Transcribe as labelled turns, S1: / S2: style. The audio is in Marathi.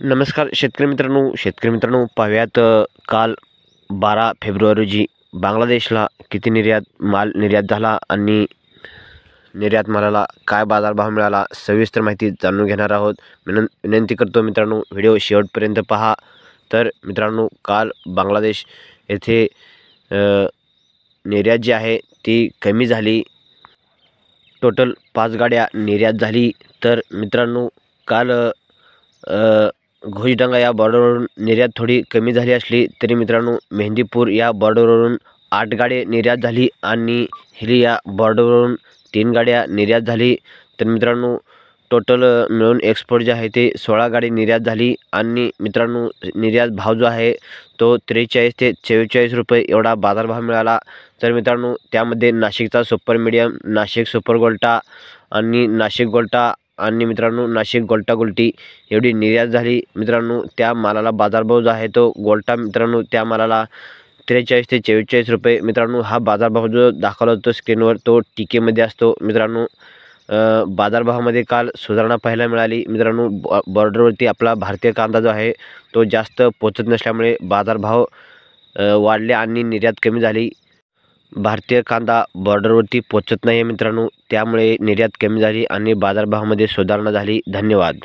S1: नमस्कार शेतकरी मित्रांनो पाहूयात काल 12 फेब्रुवारी रोजी बांगलादेशला किती माल निर्यात झाला आणि निर्यात मालाला काय बाजारभाव मिळाला सविस्तर माहिती जाणून घेणार आहोत। विनंती करतो मित्रांनो व्हिडिओ शेवटपर्यंत पहा। तर मित्रांनो काल बांगलादेश येथे निर्यात जी आहे ती कमी झाली। टोटल 5 गाड्या निर्यात झाली। तर मित्रांनो काल घोषडंगा या बॉर्डरवरून निर्यात थोडी कमी झाली असली तरी मित्रांनो मेहंदीपूर या बॉर्डरवरून 8 गाड्या निर्यात झाली आणि हिली या बॉर्डरवरून 3 गाड्या निर्यात झाली। तर मित्रांनो टोटल मिळून एक्सपोर्ट जे आहे ते 16 गाडी निर्यात झाली आणि मित्रांनो निर्यात भाव जो आहे तो 43 ते 44 रुपये एवढा बाजारभाव मिळाला। तर मित्रांनो त्यामध्ये नाशिकचा सुपर मीडियम, नाशिक सुपर गोल्टा आणि नाशिक गोल्टा आणि मित्रांनो नाशिक गोल्टा गोल्टी एवढी निर्यात झाली। मित्रांनो त्या मालाला बाजारभाव जो आहे तो गोल्टा मित्रांनो त्या मालाला 43 ते 44 रुपये। मित्रांनो हा बाजारभाव जो दाखवला होतो स्क्रीनवर तो टीकेमध्ये असतो। मित्रांनो बाजारभावामध्ये काल सुधारणा पाहायला मिळाली। मित्रांनो बॉर्डरवरती आपला भारतीय कांदा जो आहे तो जास्त पोचत नसल्यामुळे बाजारभाव वाढले आणि निर्यात कमी झाली। भारतीय कांदा बॉर्डरवरती पोचत नाही मित्रांनो, त्यामुळे निर्यात कमी झाली आणि बाजारभावामध्ये सुधारणा झाली। धन्यवाद।